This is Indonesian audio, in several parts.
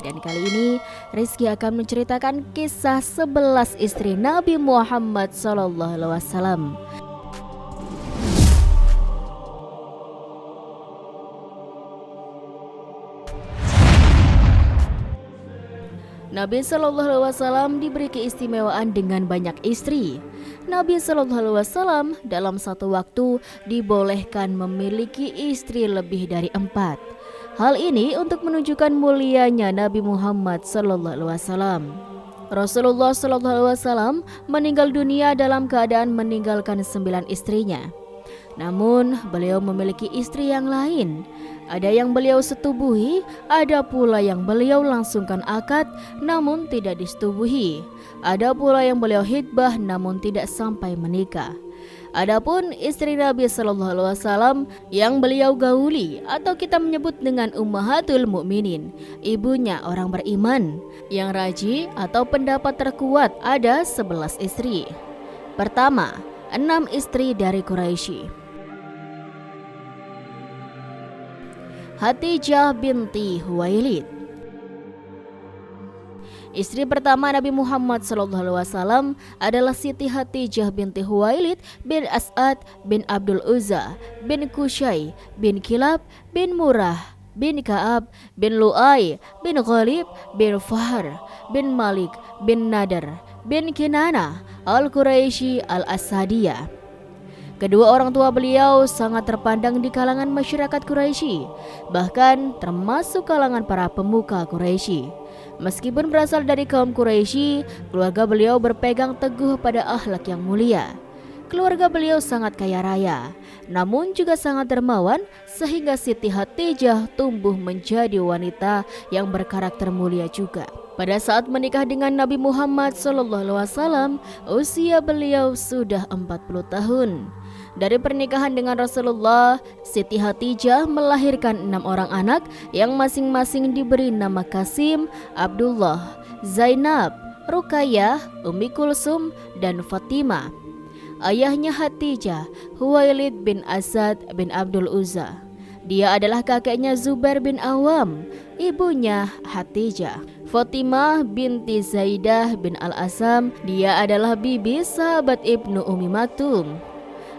Dan kali ini Rizky akan menceritakan kisah 11 istri Nabi Muhammad SAW. Nabi SAW diberi keistimewaan dengan banyak istri. Nabi SAW dalam satu waktu dibolehkan memiliki istri lebih dari 4. Hal ini untuk menunjukkan mulianya Nabi Muhammad SAW. Rasulullah SAW meninggal dunia dalam keadaan meninggalkan 9 istrinya. Namun beliau memiliki istri yang lain. Ada yang beliau setubuhi, ada pula yang beliau langsungkan akad namun tidak disetubuhi. Ada pula yang beliau hitbah namun tidak sampai menikah. Adapun istri Nabi SAW yang beliau gauli atau kita menyebut dengan Ummahatul Mukminin, ibunya orang beriman. Yang raji atau pendapat terkuat ada 11 istri. Pertama, 6 istri dari Quraisy. Hatijah binti Huwailid. Istri pertama Nabi Muhammad SAW adalah Siti Hatijah binti Huwailid bin As'ad bin Abdul Uzza bin Qusay bin Kilab bin Murrah bin Ka'ab bin Lu'ay bin Ghalib bin Fahr bin Malik bin Nadar bin Kinana al-Quraisy al-Asadiyah. Kedua orang tua beliau sangat terpandang di kalangan masyarakat Quraisy, bahkan termasuk kalangan para pemuka Quraisy. Meskipun berasal dari kaum Quraisy, keluarga beliau berpegang teguh pada akhlak yang mulia. Keluarga beliau sangat kaya raya, namun juga sangat dermawan sehingga Siti Hatijah tumbuh menjadi wanita yang berkarakter mulia juga. Pada saat menikah dengan Nabi Muhammad SAW, usia beliau sudah 40 tahun. Dari pernikahan dengan Rasulullah, Siti Hatijah melahirkan 6 orang anak yang masing-masing diberi nama Qasim, Abdullah, Zainab, Ruqayyah, Ummi Kulsum, dan Fatimah. Ayahnya Hatijah, Huwailid bin Asad bin Abdul Uzza. Dia adalah kakeknya Zubair bin Awam, ibunya Hatijah. Fatimah binti Zaidah bin Al-Asam, dia adalah bibi sahabat Ibnu Ummi Maktum.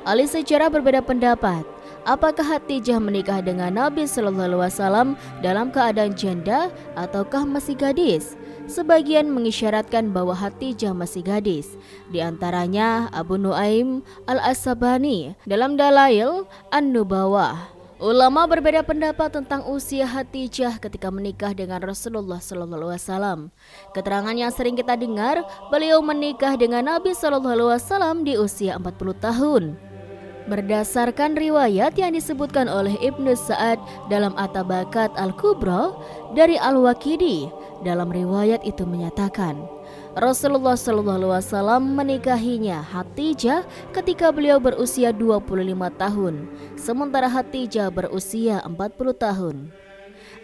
Ahli sejarah berbeda pendapat, apakah Hatijah menikah dengan Nabi SAW dalam keadaan janda ataukah masih gadis? Sebagian mengisyaratkan bahwa Hatijah masih gadis. Di antaranya Abu Nuaim Al-Asabani dalam Dalail An-Nubawah. Ulama berbeda pendapat tentang usia Hatijah ketika menikah dengan Rasulullah SAW. Keterangan yang sering kita dengar, beliau menikah dengan Nabi SAW di usia 40 tahun. Berdasarkan riwayat yang disebutkan oleh Ibnu Sa'ad dalam At-Tabakat Al-Kubra dari Al-Waqidi, dalam riwayat itu menyatakan Rasulullah SAW menikahinya Hatijah ketika beliau berusia 25 tahun, sementara Hatijah berusia 40 tahun.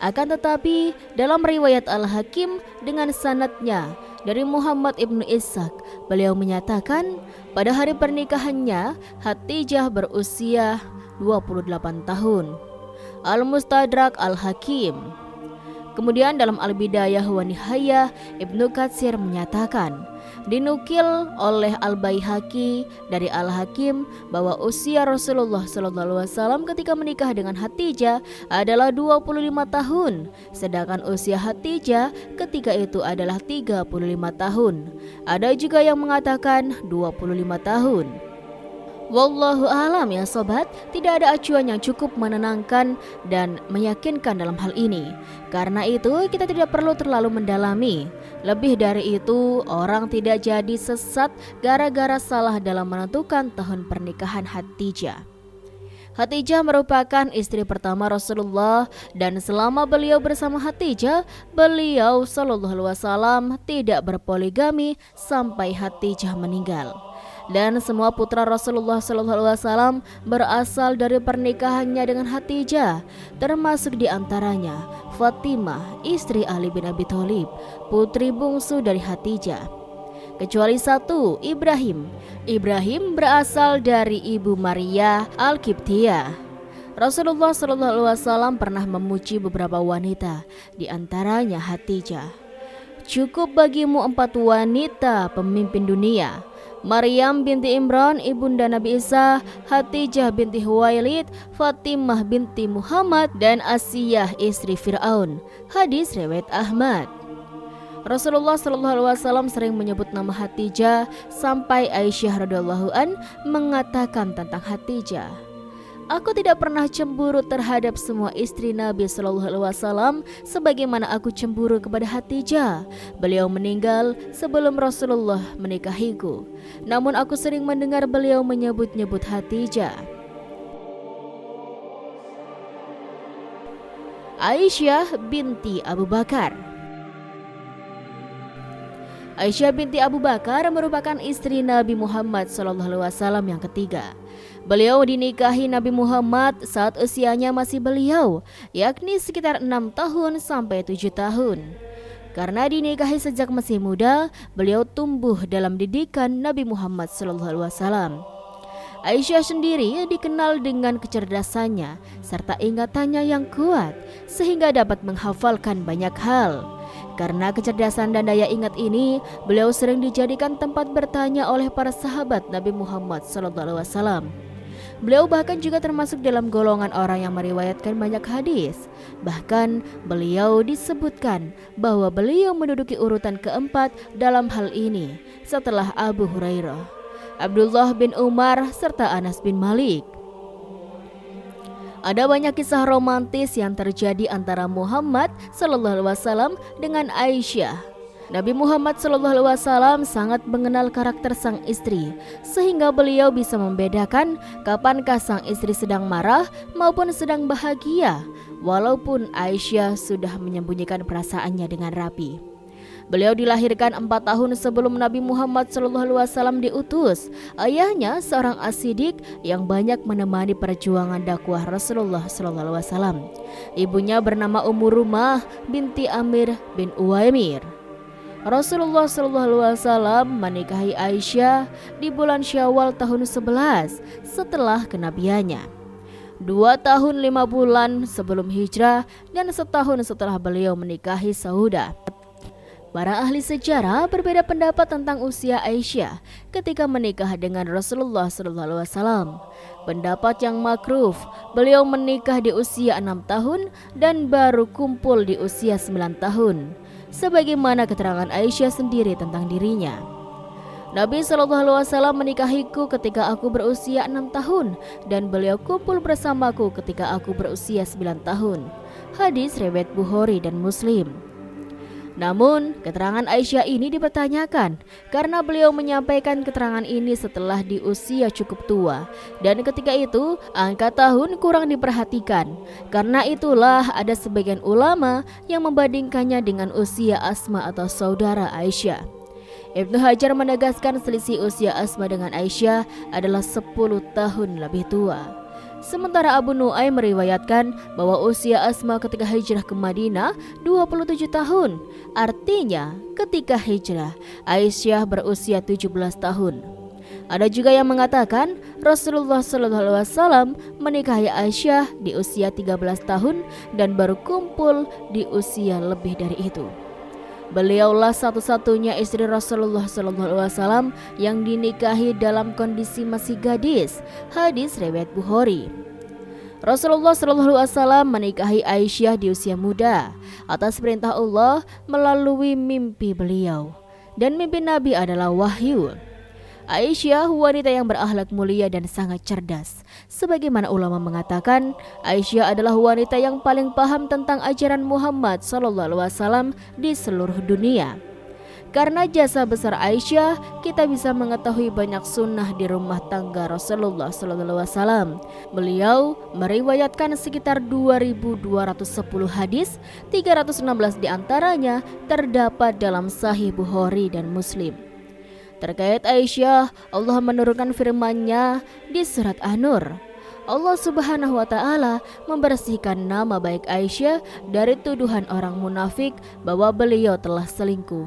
Akan tetapi dalam riwayat Al-Hakim dengan sanadnya dari Muhammad ibnu Ishaq, beliau menyatakan pada hari pernikahannya Hatijah berusia 28 tahun. Al-Mustadrak Al-Hakim. Kemudian dalam Al-Bidayah wa Nihayah, Ibnu Katsir menyatakan, dinukil oleh Al-Baihaqi dari Al-Hakim bahwa usia Rasulullah SAW ketika menikah dengan Hatijah adalah 25 tahun, sedangkan usia Hatijah ketika itu adalah 35 tahun. Ada juga yang mengatakan 25 tahun. Wallahu alam ya sobat, tidak ada acuan yang cukup menenangkan dan meyakinkan dalam hal ini. Karena itu kita tidak perlu terlalu mendalami. Lebih dari itu, orang tidak jadi sesat gara-gara salah dalam menentukan tahun pernikahan Hatijah. Hatijah merupakan istri pertama Rasulullah dan selama beliau bersama Hatijah, beliau SAW tidak berpoligami sampai Hatijah meninggal. Dan semua putra Rasulullah SAW berasal dari pernikahannya dengan Hatijah, termasuk diantaranya Fatimah, istri Ali bin Abi Thalib, putri bungsu dari Hatijah. Kecuali satu, Ibrahim. Ibrahim berasal dari ibu Maria Al-Qibtiyah. Rasulullah SAW pernah memuji beberapa wanita, di antaranya Khadijah. Cukup bagimu 4 wanita pemimpin dunia: Maryam binti Imran, ibunda Nabi Isa, Khadijah binti Khuwailid, Fatimah binti Muhammad, dan Asiyah istri Fir'aun. Hadis riwayat Ahmad. Rasulullah SAW sering menyebut nama Khadijah sampai Aisyah radhiyallahu an mengatakan tentang Khadijah, "Aku tidak pernah cemburu terhadap semua istri Nabi SAW sebagaimana aku cemburu kepada Khadijah. Beliau meninggal sebelum Rasulullah menikahiku. Namun aku sering mendengar beliau menyebut-nyebut Khadijah." Aisyah binti Abu Bakar. Aisyah binti Abu Bakar merupakan istri Nabi Muhammad SAW yang ketiga. Beliau dinikahi Nabi Muhammad saat usianya masih beliau, yakni sekitar 6 tahun sampai 7 tahun. Karena dinikahi sejak masih muda, beliau tumbuh dalam didikan Nabi Muhammad SAW. Aisyah sendiri dikenal dengan kecerdasannya serta ingatannya yang kuat, sehingga dapat menghafalkan banyak hal. Karena kecerdasan dan daya ingat ini, beliau sering dijadikan tempat bertanya oleh para sahabat Nabi Muhammad SAW. Beliau bahkan juga termasuk dalam golongan orang yang meriwayatkan banyak hadis. Bahkan beliau disebutkan bahwa beliau menduduki urutan keempat dalam hal ini setelah Abu Hurairah, Abdullah bin Umar, serta Anas bin Malik. Ada banyak kisah romantis yang terjadi antara Muhammad SAW dengan Aisyah. Nabi Muhammad SAW sangat mengenal karakter sang istri, sehingga beliau bisa membedakan kapankah sang istri sedang marah maupun sedang bahagia, walaupun Aisyah sudah menyembunyikan perasaannya dengan rapi. Beliau dilahirkan 4 tahun sebelum Nabi Muhammad SAW diutus. Ayahnya seorang as-siddiq yang banyak menemani perjuangan dakwah Rasulullah SAW. Ibunya bernama Ummu Rumah binti Amir bin Uwaimir. Rasulullah SAW menikahi Aisyah di bulan Syawal tahun 11 setelah kenabiannya, 2 tahun 5 bulan sebelum hijrah, dan setahun setelah beliau menikahi Saudah. Para ahli sejarah berbeda pendapat tentang usia Aisyah ketika menikah dengan Rasulullah SAW. Pendapat yang makruf, beliau menikah di usia 6 tahun dan baru kumpul di usia 9 tahun. Sebagaimana keterangan Aisyah sendiri tentang dirinya. Nabi SAW menikahiku ketika aku berusia 6 tahun dan beliau kumpul bersamaku ketika aku berusia 9 tahun. Hadis riwayat Bukhari dan Muslim. Namun, keterangan Aisyah ini dipertanyakan karena beliau menyampaikan keterangan ini setelah di usia cukup tua, dan ketika itu angka tahun kurang diperhatikan. Karena itulah ada sebagian ulama yang membandingkannya dengan usia Asma atau saudara Aisyah. Ibnu Hajar menegaskan selisih usia Asma dengan Aisyah adalah 10 tahun lebih tua. Sementara Abu Nuaim meriwayatkan bahwa usia Asma ketika hijrah ke Madinah 27 tahun. Artinya ketika hijrah Aisyah berusia 17 tahun. Ada juga yang mengatakan Rasulullah SAW menikahi Aisyah di usia 13 tahun dan baru kumpul di usia lebih dari itu. Beliaulah satu-satunya istri Rasulullah SAW yang dinikahi dalam kondisi masih gadis. Hadis riwayat Bukhari. Rasulullah SAW menikahi Aisyah di usia muda atas perintah Allah melalui mimpi beliau, dan mimpi Nabi adalah wahyu. Aisyah wanita yang berakhlak mulia dan sangat cerdas. Sebagaimana ulama mengatakan, Aisyah adalah wanita yang paling paham tentang ajaran Muhammad SAW di seluruh dunia. Karena jasa besar Aisyah, kita bisa mengetahui banyak sunnah di rumah tangga Rasulullah SAW. Beliau meriwayatkan sekitar 2.210 hadis, 316 diantaranya terdapat dalam Sahih Bukhari dan Muslim. Terkait Aisyah, Allah menurunkan firman-Nya di surat An-Nur. Allah Subhanahu wa Ta'ala membersihkan nama baik Aisyah dari tuduhan orang munafik bahwa beliau telah selingkuh.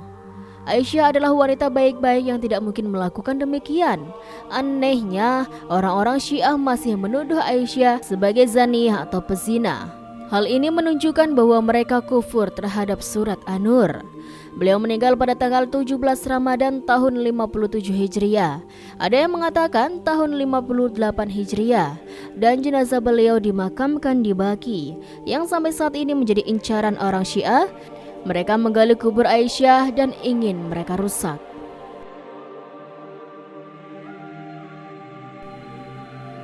Aisyah adalah wanita baik-baik yang tidak mungkin melakukan demikian. Anehnya, orang-orang Syiah masih menuduh Aisyah sebagai zaniyah atau pezina. Hal ini menunjukkan bahwa mereka kufur terhadap surat An-Nur. Beliau meninggal pada tanggal 17 Ramadan tahun 57 Hijriah. Ada yang mengatakan tahun 58 Hijriah. Dan jenazah beliau dimakamkan di Baqi, yang sampai saat ini menjadi incaran orang Syiah. Mereka menggali kubur Aisyah dan ingin mereka rusak.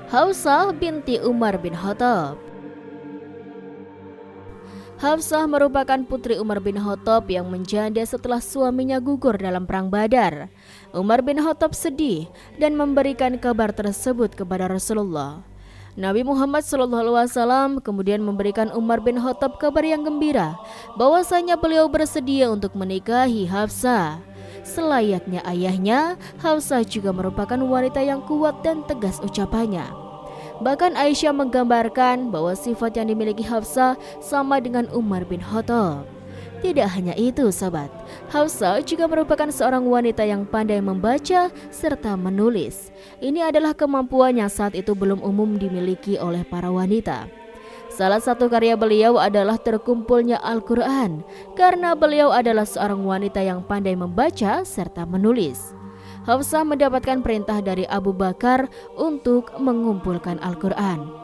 Hafsah binti Umar bin Khattab. Hafsah merupakan putri Umar bin Khattab yang menjanda setelah suaminya gugur dalam perang Badar. Umar bin Khattab sedih dan memberikan kabar tersebut kepada Rasulullah. Nabi Muhammad SAW kemudian memberikan Umar bin Khattab kabar yang gembira bahwasanya beliau bersedia untuk menikahi Hafsah. Selayaknya ayahnya, Hafsah juga merupakan wanita yang kuat dan tegas ucapannya. Bahkan Aisyah menggambarkan bahwa sifat yang dimiliki Hafsah sama dengan Umar bin Khattab. Tidak hanya itu sahabat, Hafsah juga merupakan seorang wanita yang pandai membaca serta menulis. Ini adalah kemampuan yang saat itu belum umum dimiliki oleh para wanita. Salah satu karya beliau adalah terkumpulnya Al-Quran, karena beliau adalah seorang wanita yang pandai membaca serta menulis. Hafsah mendapatkan perintah dari Abu Bakar untuk mengumpulkan Al-Quran.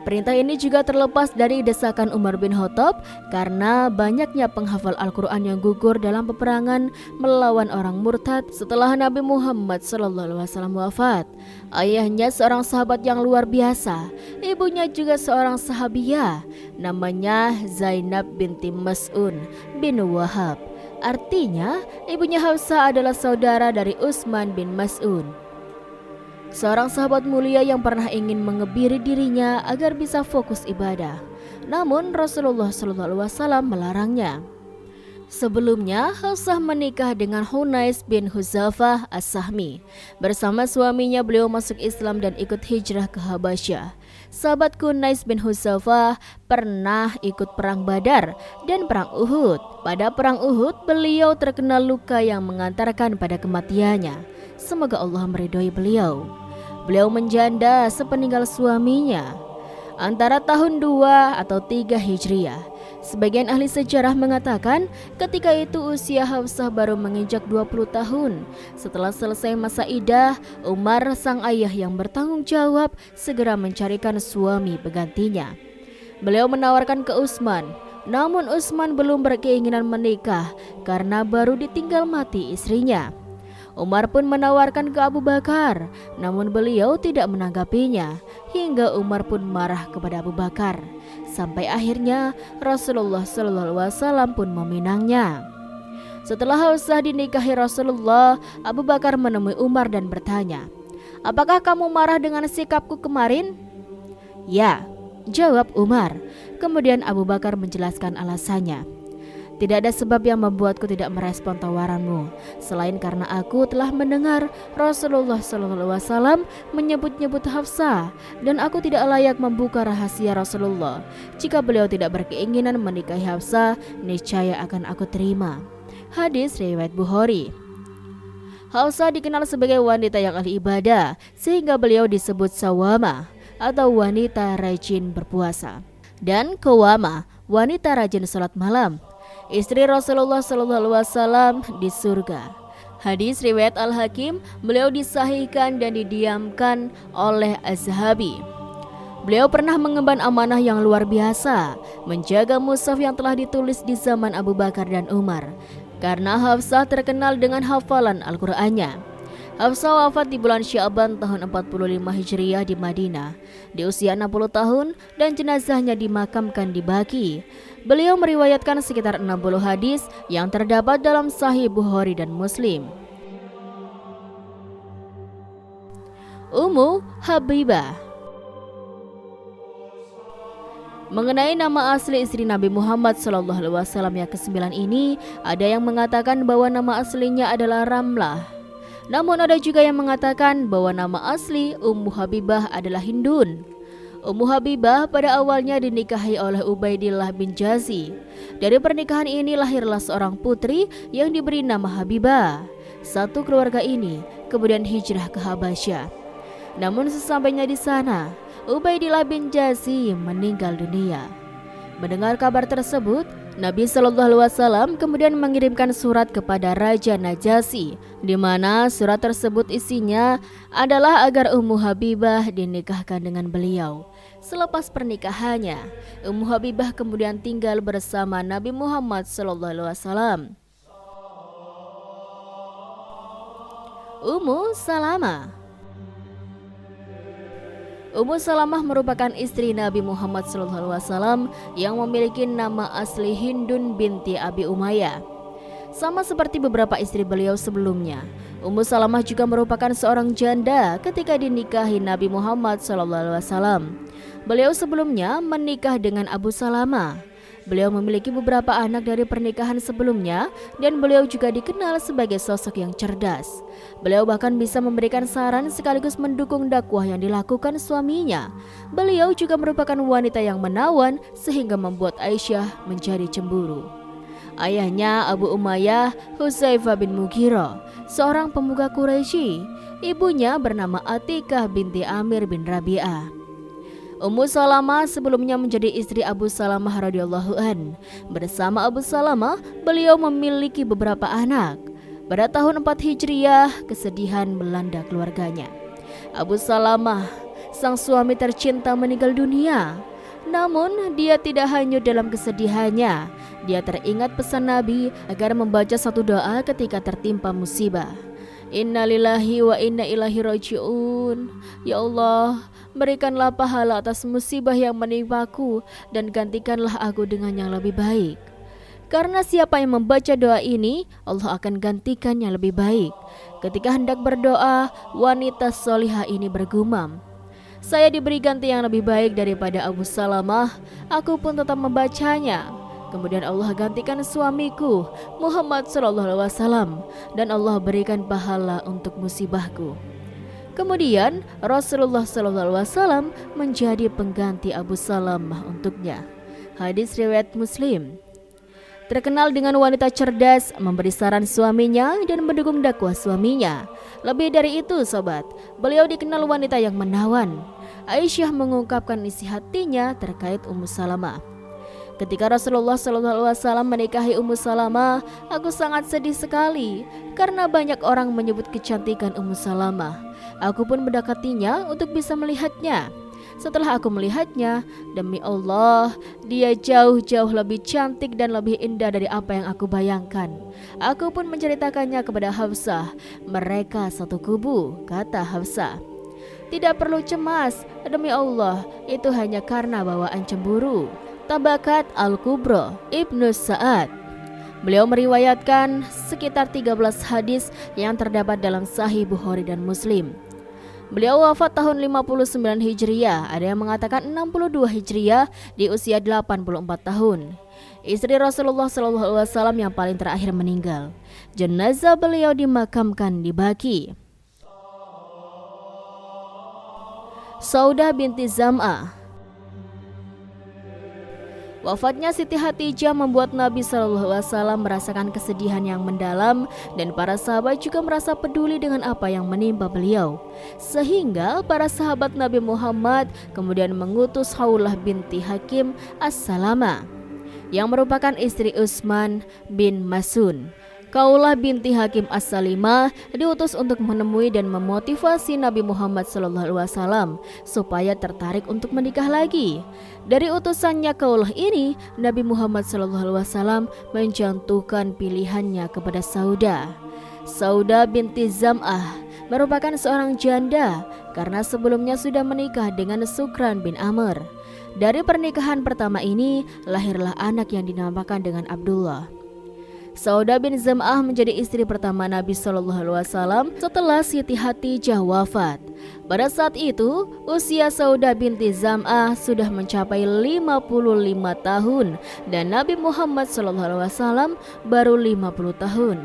Perintah ini juga terlepas dari desakan Umar bin Khattab karena banyaknya penghafal Al-Quran yang gugur dalam peperangan melawan orang murtad setelah Nabi Muhammad SAW wafat. Ayahnya seorang sahabat yang luar biasa, ibunya juga seorang sahabiah, namanya Zainab binti Mas'un bin Wahab. Artinya, ibunya Hafsah adalah saudara dari Utsman bin Mas'un, seorang sahabat mulia yang pernah ingin mengebiri dirinya agar bisa fokus ibadah. Namun Rasulullah SAW melarangnya. Sebelumnya, Hafsah menikah dengan Hunais bin Huzafah As-Sahmi. Bersama suaminya beliau masuk Islam dan ikut hijrah ke Habasyah. Sahabat Hunais bin Huzafah pernah ikut perang Badar dan perang Uhud. Pada perang Uhud, beliau terkena luka yang mengantarkan pada kematiannya. Semoga Allah meridhoi beliau. Beliau menjanda sepeninggal suaminya antara tahun 2 atau 3 Hijriah. Sebagian ahli sejarah mengatakan ketika itu usia Hafsah baru menginjak 20 tahun. Setelah selesai masa iddah, Umar sang ayah yang bertanggung jawab segera mencarikan suami penggantinya. Beliau menawarkan ke Utsman, namun Utsman belum berkeinginan menikah karena baru ditinggal mati istrinya. Umar pun menawarkan ke Abu Bakar, namun beliau tidak menanggapinya, hingga Umar pun marah kepada Abu Bakar. Sampai akhirnya Rasulullah SAW pun meminangnya. Setelah Hafsah dinikahi Rasulullah, Abu Bakar menemui Umar dan bertanya, "Apakah kamu marah dengan sikapku kemarin?" "Ya," jawab Umar. Kemudian Abu Bakar menjelaskan alasannya. "Tidak ada sebab yang membuatku tidak merespon tawaranmu, selain karena aku telah mendengar Rasulullah SAW menyebut-nyebut Hafsah, dan aku tidak layak membuka rahasia Rasulullah. Jika beliau tidak berkeinginan menikahi Hafsah, niscaya akan aku terima." Hadis riwayat Bukhari. Hafsah dikenal sebagai wanita yang ahli ibadah, sehingga beliau disebut sawama atau wanita rajin berpuasa, dan qawama, wanita rajin salat malam. Istri Rasulullah SAW di surga. Hadis riwayat Al-Hakim, beliau disahihkan dan didiamkan oleh Az-Zahabi. Beliau pernah mengemban amanah yang luar biasa, menjaga mushaf yang telah ditulis di zaman Abu Bakar dan Umar, karena Hafsah terkenal dengan hafalan Al-Qur'annya. Hafsah wafat di bulan Sya'ban tahun 45 Hijriah di Madinah di usia 60 tahun dan jenazahnya dimakamkan di Baqi. Beliau meriwayatkan sekitar 60 hadis yang terdapat dalam Sahih Bukhari dan Muslim. Ummu Habibah. Mengenai nama asli istri Nabi Muhammad SAW yang ke-9 ini, ada yang mengatakan bahwa nama aslinya adalah Ramlah. Namun ada juga yang mengatakan bahwa nama asli Ummu Habibah adalah Hindun. Ummu Habibah pada awalnya dinikahi oleh Ubaidillah bin Jazi. Dari pernikahan ini lahirlah seorang putri yang diberi nama Habibah. Satu keluarga ini kemudian hijrah ke Habasyah. Namun sesampainya di sana, Ubaidillah bin Jazi meninggal dunia. Mendengar kabar tersebut, Nabi Shallallahu Alaihi Wasallam kemudian mengirimkan surat kepada Raja Najasyi, di mana surat tersebut isinya adalah agar Ummu Habibah dinikahkan dengan beliau. Selepas pernikahannya, Ummu Habibah kemudian tinggal bersama Nabi Muhammad Shallallahu Alaihi Wasallam. Ummu Salamah. Ummu Salamah merupakan istri Nabi Muhammad SAW yang memiliki nama asli Hindun binti Abi Umayyah. Sama seperti beberapa istri beliau sebelumnya, Ummu Salamah juga merupakan seorang janda ketika dinikahi Nabi Muhammad SAW. Beliau sebelumnya menikah dengan Abu Salamah. Beliau memiliki beberapa anak dari pernikahan sebelumnya dan beliau juga dikenal sebagai sosok yang cerdas. Beliau bahkan bisa memberikan saran sekaligus mendukung dakwah yang dilakukan suaminya. Beliau juga merupakan wanita yang menawan sehingga membuat Aisyah menjadi cemburu. Ayahnya Abu Umayyah Hudzaifah bin Mughirah, seorang pemuka Quraisy. Ibunya bernama Atikah binti Amir bin Rabi'ah. Ummu Salamah sebelumnya menjadi istri Abu Salamah radhiyallahu an. Bersama Abu Salamah, beliau memiliki beberapa anak. Pada tahun 4 Hijriah, kesedihan melanda keluarganya. Abu Salamah, sang suami tercinta, meninggal dunia. Namun, dia tidak hanyut dalam kesedihannya. Dia teringat pesan Nabi agar membaca satu doa ketika tertimpa musibah. Innalillahi wa inna ilaihi raji'un. Ya Allah, berikanlah pahala atas musibah yang menimpaku dan gantikanlah aku dengan yang lebih baik. Karena siapa yang membaca doa ini, Allah akan gantikan yang lebih baik. Ketika hendak berdoa, wanita solihah ini bergumam, saya diberi ganti yang lebih baik daripada Abu Salamah. Aku pun tetap membacanya. Kemudian Allah gantikan suamiku Muhammad SAW dan Allah berikan pahala untuk musibahku. Kemudian Rasulullah SAW menjadi pengganti Abu Salamah untuknya. Hadis riwayat Muslim. Terkenal dengan wanita cerdas, memberi saran suaminya dan mendukung dakwah suaminya. Lebih dari itu sobat, beliau dikenal wanita yang menawan. Aisyah mengungkapkan isi hatinya terkait Ummu Salamah. Ketika Rasulullah SAW menikahi Ummu Salamah, aku sangat sedih sekali karena banyak orang menyebut kecantikan Ummu Salamah. Aku pun mendekatinya untuk bisa melihatnya. Setelah aku melihatnya, demi Allah, dia jauh-jauh lebih cantik dan lebih indah dari apa yang aku bayangkan. Aku pun menceritakannya kepada Hafsah. Mereka satu kubu, kata Hafsah. Tidak perlu cemas, demi Allah, itu hanya karena bawaan cemburu. Tabakat Al-Kubra Ibnu Sa'ad. Beliau meriwayatkan sekitar 13 hadis yang terdapat dalam Sahih Bukhari dan Muslim. Beliau wafat tahun 59 Hijriah, ada yang mengatakan 62 Hijriah, di usia 84 tahun. Istri Rasulullah SAW yang paling terakhir meninggal. Jenazah beliau dimakamkan di Baqi. Saudah binti Zam'ah. Wafatnya Siti Khadijah membuat Nabi SAW merasakan kesedihan yang mendalam dan para sahabat juga merasa peduli dengan apa yang menimpa beliau. Sehingga para sahabat Nabi Muhammad kemudian mengutus Khawlah binti Hakim As-Salamah yang merupakan istri Utsman bin Mas'un. Khawlah binti Hakim As-Salimah diutus untuk menemui dan memotivasi Nabi Muhammad SAW supaya tertarik untuk menikah lagi. Dari utusannya Khawlah ini, Nabi Muhammad SAW menjatuhkan pilihannya kepada Saudah. Saudah binti Zam'ah merupakan seorang janda karena sebelumnya sudah menikah dengan Sukran bin Amr. Dari pernikahan pertama ini lahirlah anak yang dinamakan dengan Abdullah. Saudah bin Zam'ah menjadi istri pertama Nabi SAW setelah Siti Khadijah wafat. Pada saat itu, usia Saudah binti Zam'ah sudah mencapai 55 tahun dan Nabi Muhammad SAW baru 50 tahun.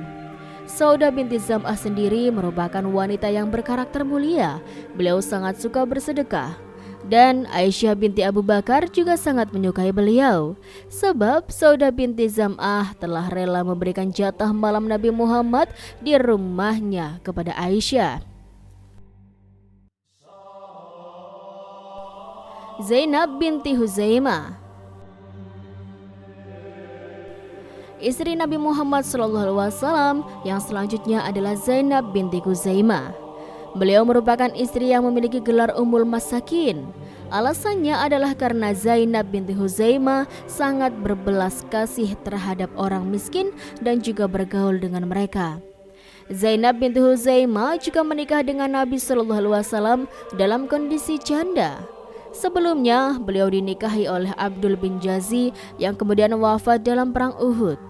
Saudah binti Zam'ah sendiri merupakan wanita yang berkarakter mulia. Beliau sangat suka bersedekah. Dan Aisyah binti Abu Bakar juga sangat menyukai beliau, sebab Saudah binti Zam'ah telah rela memberikan jatah malam Nabi Muhammad di rumahnya kepada Aisyah. Zainab binti Huzaimah, istri Nabi Muhammad SAW yang selanjutnya adalah Zainab binti Huzaimah. Beliau merupakan istri yang memiliki gelar Ummul Masakin. Alasannya adalah karena Zainab binti Huzaimah sangat berbelas kasih terhadap orang miskin dan juga bergaul dengan mereka. Zainab binti Huzaimah juga menikah dengan Nabi SAW dalam kondisi janda. Sebelumnya, beliau dinikahi oleh Abdul bin Jazi yang kemudian wafat dalam perang Uhud.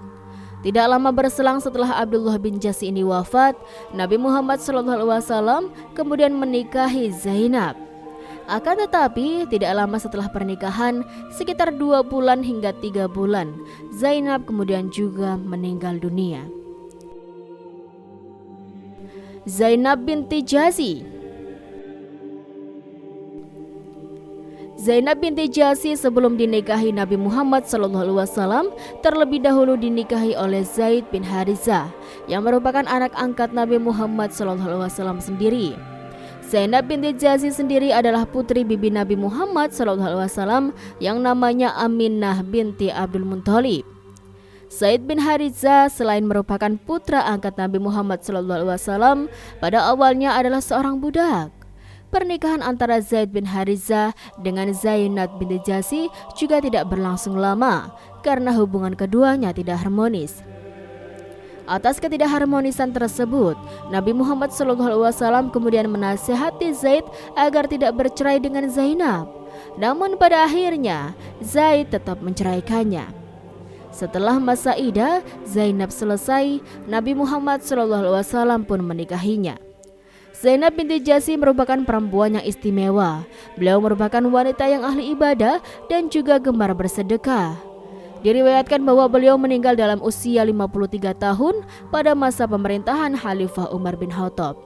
Tidak lama berselang setelah Abdullah bin Jazi ini wafat, Nabi Muhammad SAW kemudian menikahi Zainab. Akan tetapi, tidak lama setelah pernikahan, sekitar 2 bulan hingga 3 bulan, Zainab kemudian juga meninggal dunia. Zainab binti Jazi. Zainab binti Jazi sebelum dinikahi Nabi Muhammad SAW terlebih dahulu dinikahi oleh Zaid bin Harizah yang merupakan anak angkat Nabi Muhammad SAW sendiri. Zainab binti Jazi sendiri adalah putri bibi Nabi Muhammad SAW yang namanya Aminah binti Abdul Muthalib. Zaid bin Harizah selain merupakan putra angkat Nabi Muhammad SAW, pada awalnya adalah seorang budak. Pernikahan antara Zaid bin Harizah dengan Zainab binti Jazi juga tidak berlangsung lama karena hubungan keduanya tidak harmonis. Atas ketidakharmonisan tersebut, Nabi Muhammad SAW kemudian menasihati Zaid agar tidak bercerai dengan Zainab. Namun pada akhirnya Zaid tetap menceraikannya. Setelah masa iddah Zainab selesai, Nabi Muhammad SAW pun menikahinya. Zainab binti Jazi merupakan perempuan yang istimewa. Beliau merupakan wanita yang ahli ibadah dan juga gemar bersedekah. Diriwayatkan bahwa beliau meninggal dalam usia 53 tahun pada masa pemerintahan Khalifah Umar bin Khattab.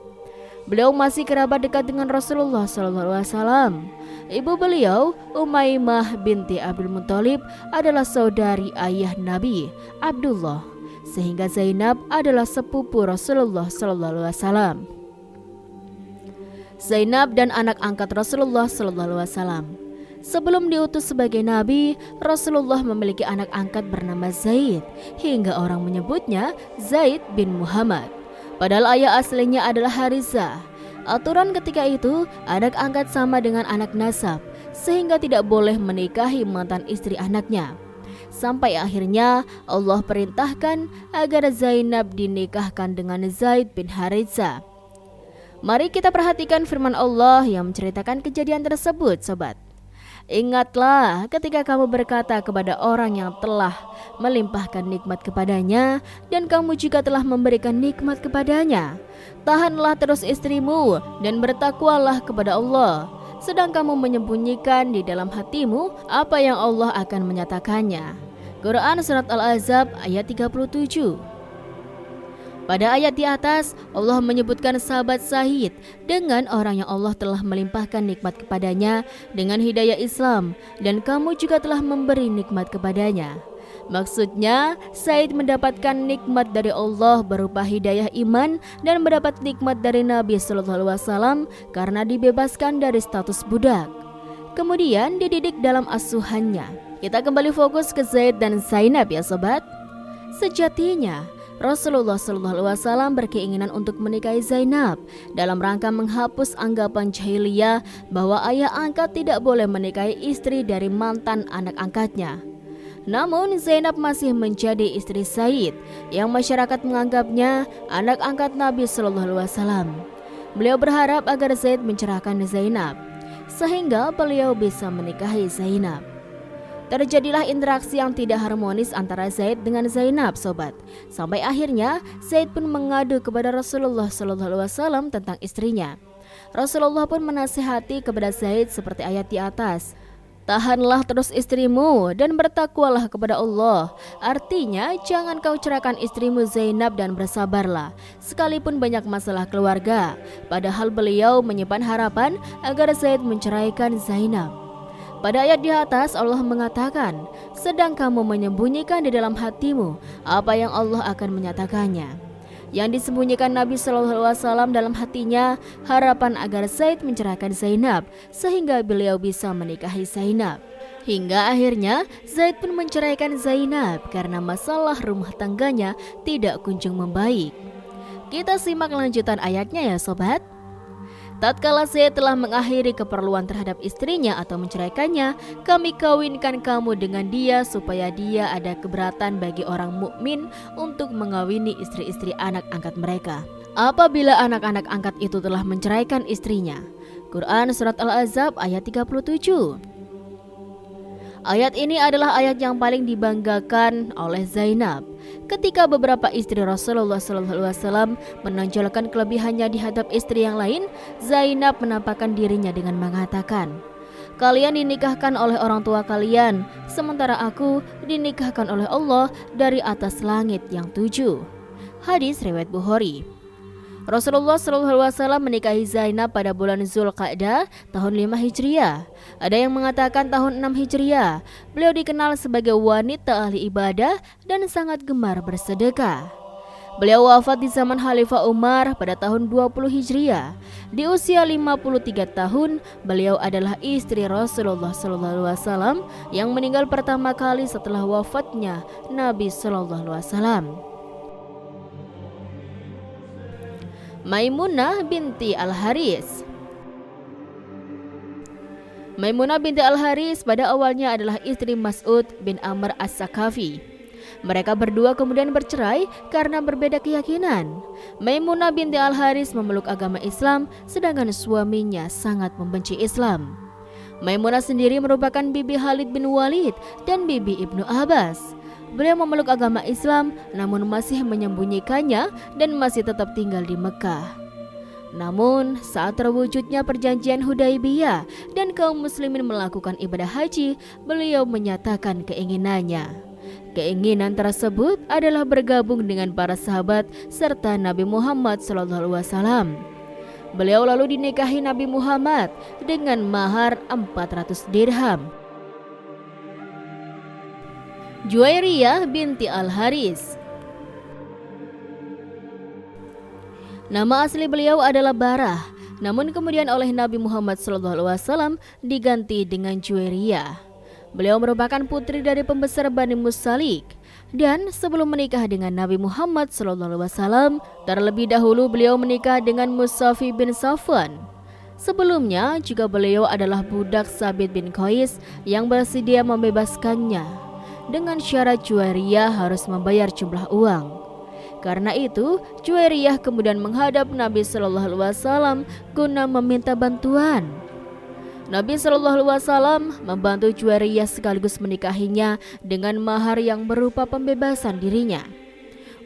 Beliau masih kerabat dekat dengan Rasulullah SAW. Ibu beliau, Umaymah binti Abdul Muthalib, adalah saudari ayah Nabi, Abdullah, sehingga Zainab adalah sepupu Rasulullah SAW. Zainab dan anak angkat Rasulullah SAW. Sebelum diutus sebagai nabi, Rasulullah memiliki anak angkat bernama Zaid, hingga orang menyebutnya Zaid bin Muhammad. Padahal ayah aslinya adalah Harizah. Aturan ketika itu, anak angkat sama dengan anak nasab, sehingga tidak boleh menikahi mantan istri anaknya. Sampai akhirnya Allah perintahkan agar Zainab dinikahkan dengan Zaid bin Harizah. Mari kita perhatikan firman Allah yang menceritakan kejadian tersebut, sobat. Ingatlah ketika kamu berkata kepada orang yang telah melimpahkan nikmat kepadanya dan kamu juga telah memberikan nikmat kepadanya. Tahanlah terus istrimu dan bertakwalah kepada Allah, sedang kamu menyembunyikan di dalam hatimu apa yang Allah akan menyatakannya. Quran Surat Al-Ahzab ayat 37. Pada ayat di atas, Allah menyebutkan sahabat Syahid dengan orang yang Allah telah melimpahkan nikmat kepadanya dengan hidayah Islam, dan kamu juga telah memberi nikmat kepadanya. Maksudnya, Syahid mendapatkan nikmat dari Allah berupa hidayah iman dan mendapat nikmat dari Nabi SAW karena dibebaskan dari status budak. Kemudian dididik dalam asuhannya. Kita kembali fokus ke Zaid dan Zainab ya sobat. Sejatinya, Rasulullah SAW berkeinginan untuk menikahi Zainab dalam rangka menghapus anggapan jahiliyah bahwa ayah angkat tidak boleh menikahi istri dari mantan anak angkatnya. Namun Zainab masih menjadi istri Zaid yang masyarakat menganggapnya anak angkat Nabi SAW. Beliau berharap agar Zaid mencerahkan Zainab sehingga beliau bisa menikahi Zainab. Terjadilah interaksi yang tidak harmonis antara Zaid dengan Zainab, sobat. Sampai akhirnya Zaid pun mengadu kepada Rasulullah SAW tentang istrinya. Rasulullah pun menasihati kepada Zaid seperti ayat di atas. Tahanlah terus istrimu dan bertakwalah kepada Allah. Artinya, jangan kau ceraikan istrimu Zainab dan bersabarlah, sekalipun banyak masalah keluarga. Padahal beliau menyimpan harapan agar Zaid menceraikan Zainab. Pada ayat di atas Allah mengatakan, sedang kamu menyembunyikan di dalam hatimu apa yang Allah akan menyatakannya. Yang disembunyikan Nabi SAW dalam hatinya harapan agar Zaid menceraikan Zainab sehingga beliau bisa menikahi Zainab. Hingga akhirnya Zaid pun menceraikan Zainab karena masalah rumah tangganya tidak kunjung membaik. Kita simak lanjutan ayatnya ya sobat. Tatkala Zaid telah mengakhiri keperluan terhadap istrinya atau menceraikannya, kami kawinkan kamu dengan dia supaya dia ada keberatan bagi orang mukmin untuk mengawini istri-istri anak angkat mereka. Apabila anak-anak angkat itu telah menceraikan istrinya. Quran Surat Al-Ahzab ayat 37. Ayat ini adalah ayat yang paling dibanggakan oleh Zainab. Ketika beberapa istri Rasulullah SAW menonjolkan kelebihannya di hadap istri yang lain, Zainab menampakkan dirinya dengan mengatakan, kalian dinikahkan oleh orang tua kalian, sementara aku dinikahkan oleh Allah dari atas langit yang 7. Hadis riwayat Bukhari. Rasulullah SAW menikahi Zainab pada bulan Zulqa'dah tahun 5 Hijriah. Ada yang mengatakan tahun 6 Hijriah. Beliau dikenal sebagai wanita ahli ibadah dan sangat gemar bersedekah. Beliau wafat di zaman Khalifah Umar pada tahun 20 Hijriah. Di usia 53 tahun, beliau adalah istri Rasulullah SAW yang meninggal pertama kali setelah wafatnya Nabi SAW. Maimunah binti Al-Haris. Maimunah binti Al-Haris pada awalnya adalah istri Mas'ud bin Amr As-Sakafi. Mereka berdua kemudian bercerai karena berbeda keyakinan. Maimunah binti Al-Haris memeluk agama Islam, sedangkan suaminya sangat membenci Islam. Maimunah sendiri merupakan bibi Khalid bin Walid dan bibi Ibnu Abbas. Beliau memeluk agama Islam namun masih menyembunyikannya dan masih tetap tinggal di Mekah. Namun saat terwujudnya perjanjian Hudaibiyah dan kaum muslimin melakukan ibadah haji, beliau menyatakan keinginannya. Keinginan tersebut adalah bergabung dengan para sahabat serta Nabi Muhammad SAW. Beliau lalu dinikahi Nabi Muhammad dengan mahar 400 dirham. Juwairiyah binti Al-Haris. Nama asli beliau adalah Barah, namun kemudian oleh Nabi Muhammad SAW diganti dengan Juwairiyah. Beliau merupakan putri dari pembesar Bani Mustalik. Dan sebelum menikah dengan Nabi Muhammad SAW, terlebih dahulu beliau menikah dengan Musafi bin Safwan. Sebelumnya juga beliau adalah budak Sabit bin Qais yang bersedia membebaskannya. Dengan syarat Juwairiyah harus membayar jumlah uang. Karena itu, Juwairiyah kemudian menghadap Nabi SAW guna meminta bantuan. Nabi SAW membantu Juwairiyah sekaligus menikahinya dengan mahar yang berupa pembebasan dirinya.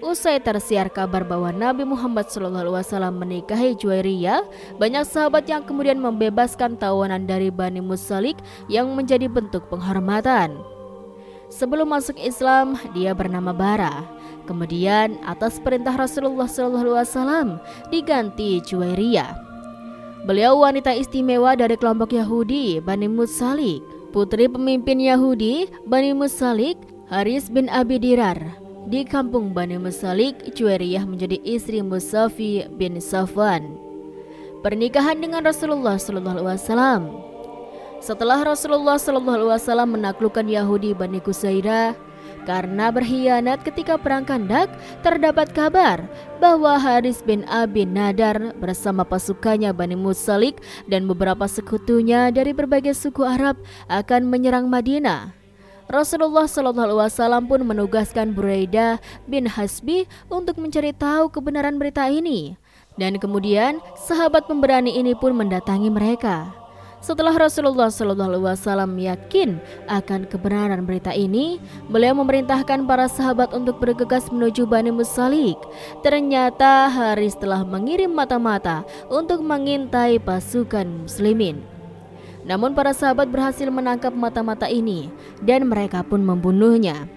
Usai tersiar kabar bahwa Nabi Muhammad SAW menikahi Juwairiyah, banyak sahabat yang kemudian membebaskan tawanan dari Bani Mustalik yang menjadi bentuk penghormatan. Sebelum masuk Islam, dia bernama Bara. Kemudian atas perintah Rasulullah SAW diganti Juwairiyah. Beliau wanita istimewa dari kelompok Yahudi Bani Mustalik. Putri pemimpin Yahudi Bani Mustalik, Haris bin Abi Dirar. Di kampung Bani Mustalik, Juwairiyah menjadi istri Musafi bin Safwan. Pernikahan dengan Rasulullah SAW. Setelah Rasulullah SAW menaklukkan Yahudi Bani Qusaidah karena berkhianat ketika perang Khandak, terdapat kabar bahwa Haris bin Abi Nadar bersama pasukannya Bani Mustalik dan beberapa sekutunya dari berbagai suku Arab akan menyerang Madinah. Rasulullah SAW pun menugaskan Buraidah bin Hasbi untuk mencari tahu kebenaran berita ini. Dan kemudian sahabat pemberani ini pun mendatangi mereka. Setelah Rasulullah SAW yakin akan kebenaran berita ini, beliau memerintahkan para sahabat untuk bergegas menuju Bani Mustalik. Ternyata Haris telah mengirim mata-mata untuk mengintai pasukan muslimin. Namun para sahabat berhasil menangkap mata-mata ini dan mereka pun membunuhnya.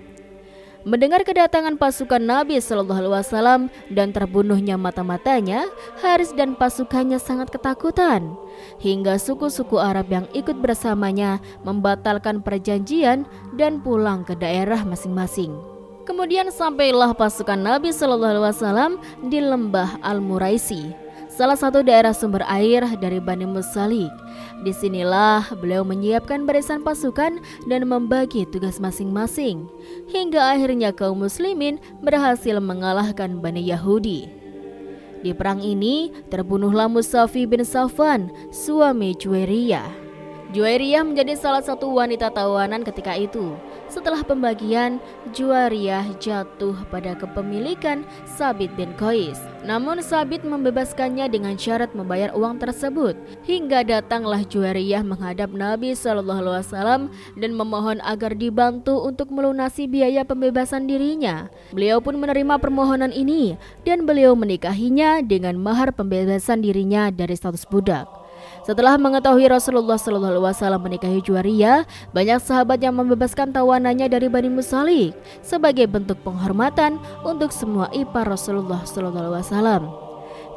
Mendengar kedatangan pasukan Nabi Shallallahu Alaihi Wasallam dan terbunuhnya mata-matanya, Haris dan pasukannya sangat ketakutan. Hingga suku-suku Arab yang ikut bersamanya membatalkan perjanjian dan pulang ke daerah masing-masing. Kemudian sampailah pasukan Nabi Shallallahu Alaihi Wasallam di lembah Al-Muraisi, salah satu daerah sumber air dari Bani Mustalik. Disinilah beliau menyiapkan barisan pasukan dan membagi tugas masing-masing, hingga akhirnya kaum muslimin berhasil mengalahkan Bani Yahudi. Di perang ini terbunuhlah Musafi bin Safwan, suami Juwairiyah. Juwairiyah menjadi salah satu wanita tawanan ketika itu. Setelah pembagian, Juwairiyah jatuh pada kepemilikan Sabit bin Qais. Namun Sabit membebaskannya dengan syarat membayar uang tersebut. Hingga datanglah Juwairiyah menghadap Nabi SAW dan memohon agar dibantu untuk melunasi biaya pembebasan dirinya. Beliau pun menerima permohonan ini dan beliau menikahinya dengan mahar pembebasan dirinya dari status budak. Setelah mengetahui Rasulullah SAW menikahi Juwairiyah, banyak sahabat yang membebaskan tawanannya dari Bani Mustalik sebagai bentuk penghormatan untuk semua ipar Rasulullah SAW.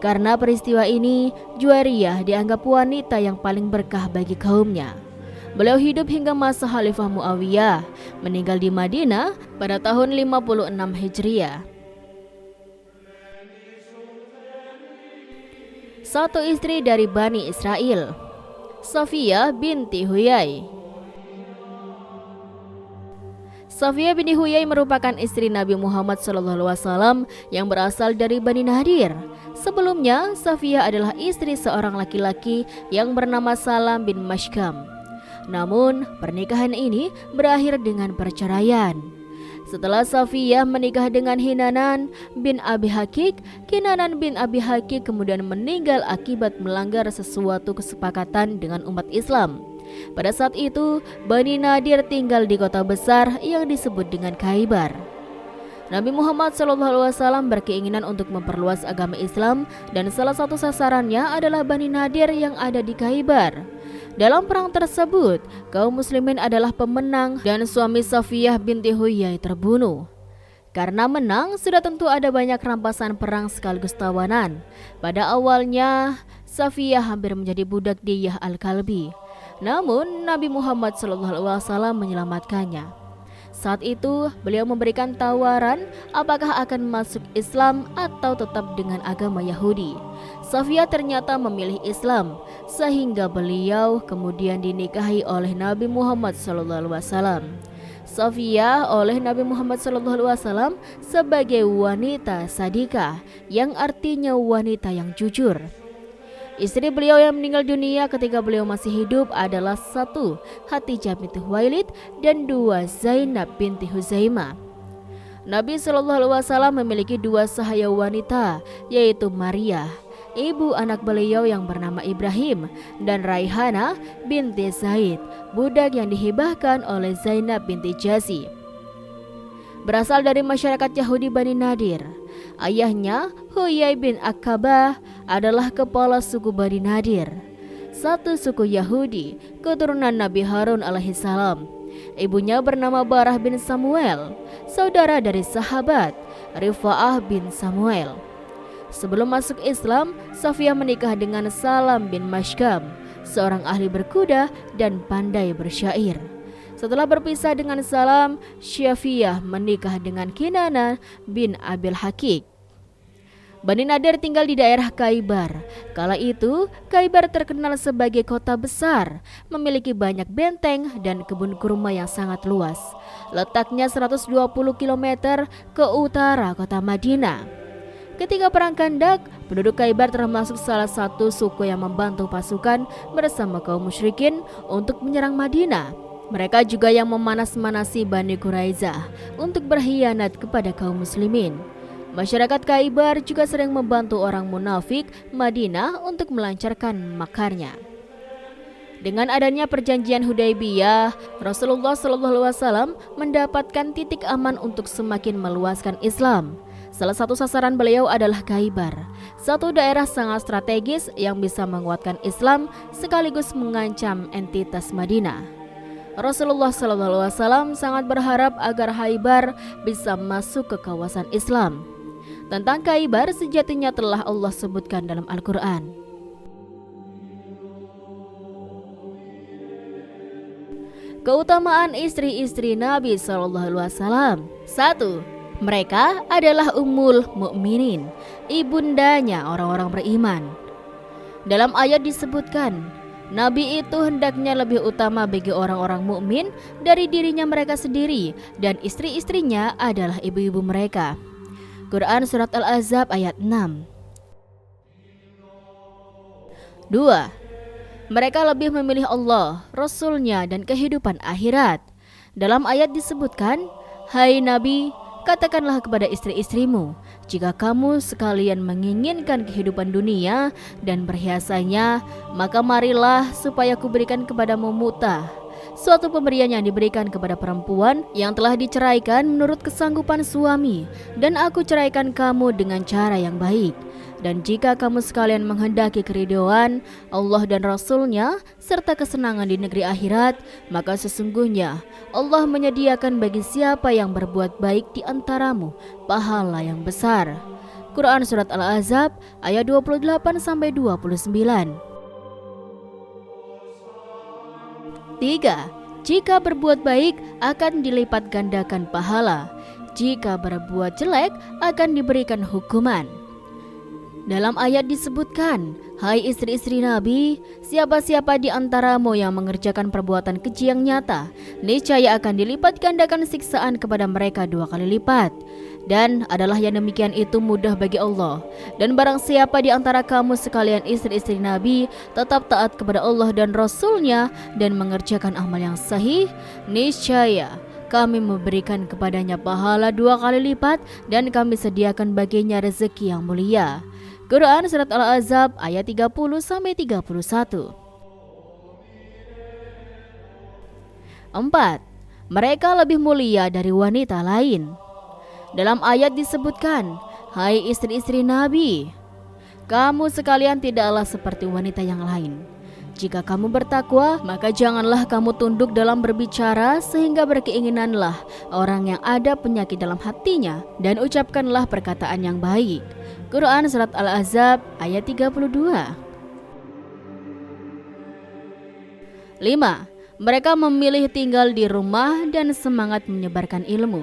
Karena peristiwa ini, Juwairiyah dianggap wanita yang paling berkah bagi kaumnya. Beliau hidup hingga masa Khalifah Muawiyah, meninggal di Madinah pada tahun 56 Hijriah. Satu istri dari Bani Israel, Safiyah binti Huyai. Safiyah binti Huyai merupakan istri Nabi Muhammad SAW yang berasal dari Bani Nadir. Sebelumnya, Safiyah adalah istri seorang laki-laki yang bernama Salam bin Mashkam. Namun, pernikahan ini berakhir dengan perceraian. Setelah Safiyah menikah dengan Hinanan bin Abi Hakik, Hinanan bin Abi Hakik kemudian meninggal akibat melanggar sesuatu kesepakatan dengan umat Islam. Pada saat itu, Bani Nadir tinggal di kota besar yang disebut dengan Khaybar. Nabi Muhammad SAW berkeinginan untuk memperluas agama Islam dan salah satu sasarannya adalah Bani Nadir yang ada di Khaybar. Dalam perang tersebut, kaum muslimin adalah pemenang dan suami Safiyah binti Huyai terbunuh. Karena menang, sudah tentu ada banyak rampasan perang sekaligus tawanan. Pada awalnya, Safiyah hampir menjadi budak Diyah Al-Kalbi. Namun, Nabi Muhammad SAW menyelamatkannya. Saat itu, beliau memberikan tawaran apakah akan masuk Islam atau tetap dengan agama Yahudi. Safiyah ternyata memilih Islam, sehingga beliau kemudian dinikahi oleh Nabi Muhammad SAW. Safiyah oleh Nabi Muhammad SAW sebagai wanita sadikah, yang artinya wanita yang jujur. Istri beliau yang meninggal dunia ketika beliau masih hidup adalah 1. Khadijah binti Khuwailid dan 2. Zainab binti Huzaimah. Nabi SAW memiliki 2 sahaya wanita, yaitu Maria, ibu anak beliau yang bernama Ibrahim, dan Raihana binti Zaid, budak yang dihibahkan oleh Zainab binti Jazi. Berasal dari masyarakat Yahudi Bani Nadir. Ayahnya, Huyai bin Aqabah, adalah kepala suku Bani Nadir, satu suku Yahudi, keturunan Nabi Harun alaihissalam. Ibunya bernama Barah bin Samuel, saudara dari sahabat Rifa'ah bin Samuel. Sebelum masuk Islam, Safiyah menikah dengan Salam bin Mashkam, seorang ahli berkuda dan pandai bersyair. Setelah berpisah dengan Salam, Safiyah menikah dengan Kinana bin Abil Hakik. Bani Nadir tinggal di daerah Khaybar. Kala itu, Khaybar terkenal sebagai kota besar, memiliki banyak benteng dan kebun kurma yang sangat luas. Letaknya 120 km ke utara kota Madinah. Ketika perang Khandaq, penduduk Khaybar termasuk salah satu suku yang membantu pasukan bersama kaum musyrikin untuk menyerang Madinah. Mereka juga yang memanas-manasi Bani Quraidah untuk berkhianat kepada kaum muslimin. Masyarakat Khaybar juga sering membantu orang munafik Madinah untuk melancarkan makarnya. Dengan adanya perjanjian Hudaybiyah, Rasulullah SAW mendapatkan titik aman untuk semakin meluaskan Islam. Salah satu sasaran beliau adalah Khaybar, satu daerah sangat strategis yang bisa menguatkan Islam sekaligus mengancam entitas Madinah. Rasulullah SAW sangat berharap agar Khaybar bisa masuk ke kawasan Islam. Tentang Khaybar sejatinya telah Allah sebutkan dalam Al-Quran. Keutamaan istri-istri Nabi SAW. 1. Mereka adalah Ummul Mukminin, ibundanya orang-orang beriman. Dalam ayat disebutkan, Nabi itu hendaknya lebih utama bagi orang-orang mukmin dari dirinya mereka sendiri, dan istri-istrinya adalah ibu-ibu mereka. Quran Surat Al-Ahzab ayat 6. 2. Mereka lebih memilih Allah, Rasul-Nya, dan kehidupan akhirat. Dalam ayat disebutkan, "Hai Nabi, katakanlah kepada istri-istrimu, jika kamu sekalian menginginkan kehidupan dunia dan perhiasannya, maka marilah supaya kuberikan kepadamu mutah, suatu pemberian yang diberikan kepada perempuan yang telah diceraikan menurut kesanggupan suami, dan aku ceraikan kamu dengan cara yang baik. Dan jika kamu sekalian menghendaki keridhaan Allah dan Rasul-Nya serta kesenangan di negeri akhirat, maka sesungguhnya Allah menyediakan bagi siapa yang berbuat baik di antaramu pahala yang besar." Quran Surat Al-Ahzab ayat 28-29. 3. Jika berbuat baik akan dilipat gandakan pahala. Jika berbuat jelek akan diberikan hukuman. Dalam ayat disebutkan, "Hai istri-istri Nabi, siapa-siapa di antaramu yang mengerjakan perbuatan keji yang nyata, niscaya akan dilipat gandakan siksaan kepada mereka 2 kali lipat. Dan adalah yang demikian itu mudah bagi Allah. Dan barang siapa di antara kamu sekalian istri-istri Nabi tetap taat kepada Allah dan Rasul-Nya dan mengerjakan amal yang sahih, niscaya kami memberikan kepadanya pahala 2 kali lipat dan kami sediakan baginya rezeki yang mulia." Quran Surat Al-Ahzab ayat 30-31. 4. Mereka lebih mulia dari wanita lain. Dalam ayat disebutkan, "Hai istri-istri Nabi, kamu sekalian tidaklah seperti wanita yang lain. Jika kamu bertakwa, maka janganlah kamu tunduk dalam berbicara sehingga berkeinginanlah orang yang ada penyakit dalam hatinya, dan ucapkanlah perkataan yang baik." Quran Surat Al-Ahzab ayat 32. 5. Mereka memilih tinggal di rumah dan semangat menyebarkan ilmu.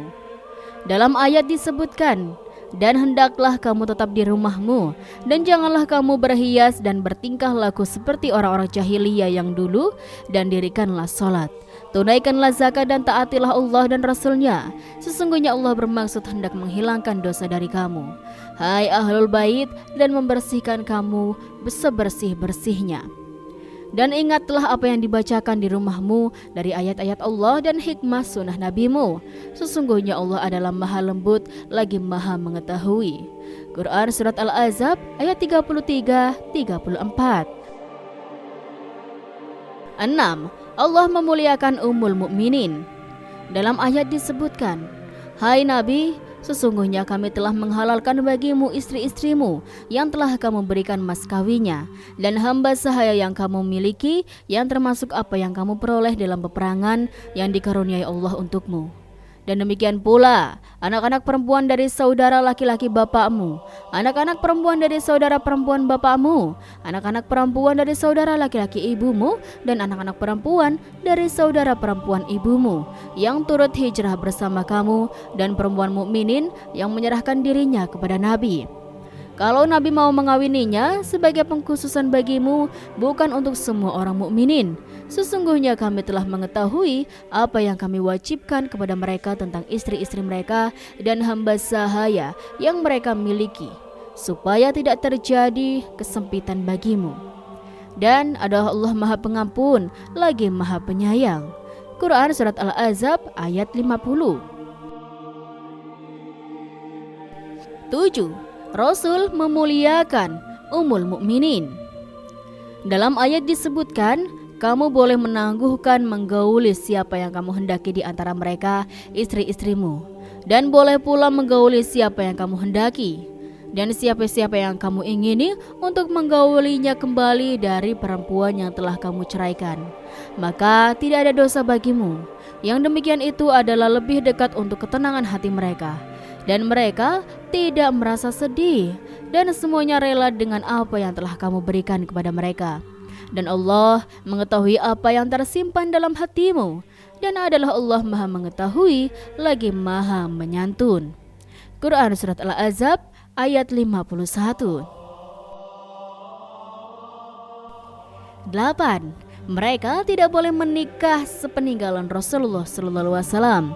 Dalam ayat disebutkan, "Dan hendaklah kamu tetap di rumahmu, dan janganlah kamu berhias dan bertingkah laku seperti orang-orang jahiliyah yang dulu, dan dirikanlah sholat. Tunaikanlah zakat dan taatilah Allah dan Rasul-Nya. Sesungguhnya Allah bermaksud hendak menghilangkan dosa dari kamu, hai ahlul bait, dan membersihkan kamu sebersih-bersihnya. Dan ingatlah apa yang dibacakan di rumahmu dari ayat-ayat Allah dan hikmah sunnah nabimu. Sesungguhnya Allah adalah maha lembut lagi maha mengetahui." Quran Surat Al-Ahzab ayat 33-34. 6. Allah memuliakan Ummul Mukminin. Dalam ayat disebutkan, "Hai Nabi, sesungguhnya kami telah menghalalkan bagimu istri-istrimu yang telah kamu berikan mas kawinnya, dan hamba sahaya yang kamu miliki, yang termasuk apa yang kamu peroleh dalam peperangan yang dikaruniai Allah untukmu. Dan demikian pula anak-anak perempuan dari saudara laki-laki bapakmu, anak-anak perempuan dari saudara perempuan bapakmu, anak-anak perempuan dari saudara laki-laki ibumu, dan anak-anak perempuan dari saudara perempuan ibumu yang turut hijrah bersama kamu, dan perempuan mukminin yang menyerahkan dirinya kepada Nabi. Kalau Nabi mau mengawininya sebagai pengkhususan bagimu, bukan untuk semua orang mukminin. Sesungguhnya kami telah mengetahui apa yang kami wajibkan kepada mereka tentang istri-istri mereka dan hamba sahaya yang mereka miliki, supaya tidak terjadi kesempitan bagimu. Dan adalah Allah Maha Pengampun lagi Maha Penyayang." Quran Surat Al-Ahzab ayat 50. 7. Rasul memuliakan Ummul Mukminin. Dalam ayat disebutkan, Kamu boleh menangguhkan menggauli siapa yang kamu hendaki di antara mereka, istri-istrimu, dan boleh pula menggauli siapa yang kamu hendaki. Dan siapa-siapa yang kamu ingini untuk menggaulinya kembali dari perempuan yang telah kamu ceraikan, maka tidak ada dosa bagimu. Yang demikian itu adalah lebih dekat untuk ketenangan hati mereka, dan mereka tidak merasa sedih, dan semuanya rela dengan apa yang telah kamu berikan kepada mereka. Dan Allah mengetahui apa yang tersimpan dalam hatimu, dan adalah Allah Maha Mengetahui lagi Maha Menyantun. Quran Surat Al-Ahzab ayat 51. 8. Mereka tidak boleh menikah sepeninggalan Rasulullah SAW.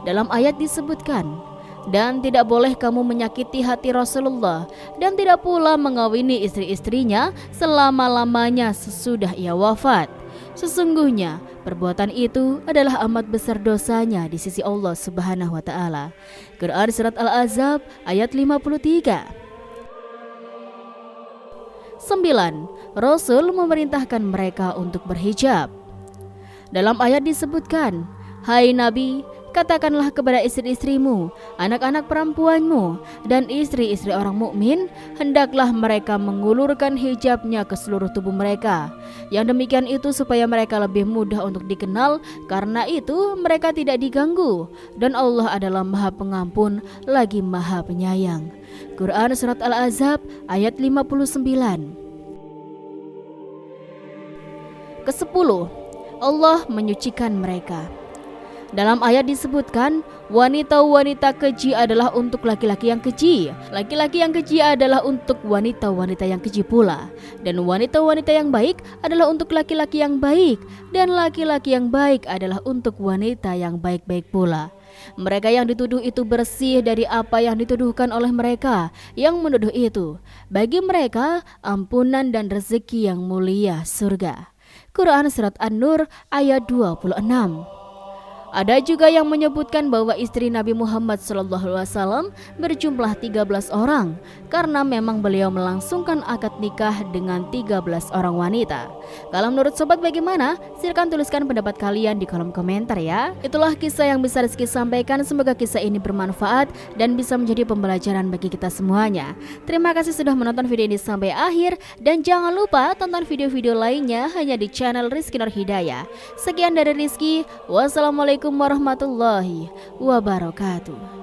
Dalam ayat disebutkan, dan tidak boleh kamu menyakiti hati Rasulullah, dan tidak pula mengawini istri-istrinya selama-lamanya sesudah ia wafat. Sesungguhnya perbuatan itu adalah amat besar dosanya di sisi Allah Subhanahu wa taala. Quran Surat Al-Ahzab ayat 53. 9. Rasul memerintahkan mereka untuk berhijab. Dalam ayat disebutkan, hai Nabi, katakanlah kepada istri-istrimu, anak-anak perempuanmu, dan istri-istri orang mukmin, hendaklah mereka mengulurkan hijabnya ke seluruh tubuh mereka. Yang demikian itu supaya mereka lebih mudah untuk dikenal, karena itu mereka tidak diganggu, dan Allah adalah Maha Pengampun lagi Maha Penyayang. Quran Surat Al-Ahzab ayat 59. Ke-10. Allah menyucikan mereka. Dalam ayat disebutkan, wanita-wanita keji adalah untuk laki-laki yang keji, laki-laki yang keji adalah untuk wanita-wanita yang keji pula, dan wanita-wanita yang baik adalah untuk laki-laki yang baik, dan laki-laki yang baik adalah untuk wanita yang baik-baik pula. Mereka yang dituduh itu bersih dari apa yang dituduhkan oleh mereka yang menuduh itu. Bagi mereka ampunan dan rezeki yang mulia surga. Quran Surat An-Nur ayat 26. Ada juga yang menyebutkan bahwa istri Nabi Muhammad SAW berjumlah 13 orang karena memang beliau melangsungkan akad nikah dengan 13 orang wanita. Kalau menurut sobat bagaimana? Silakan tuliskan pendapat kalian di kolom komentar ya. Itulah kisah yang bisa Rizky sampaikan. Semoga kisah ini bermanfaat dan bisa menjadi pembelajaran bagi kita semuanya. Terima kasih sudah menonton video ini sampai akhir, dan jangan lupa tonton video-video lainnya hanya di channel Rizky Nur Hidayah. Sekian dari Rizky. Wassalamualaikum warahmatullahi wabarakatuh.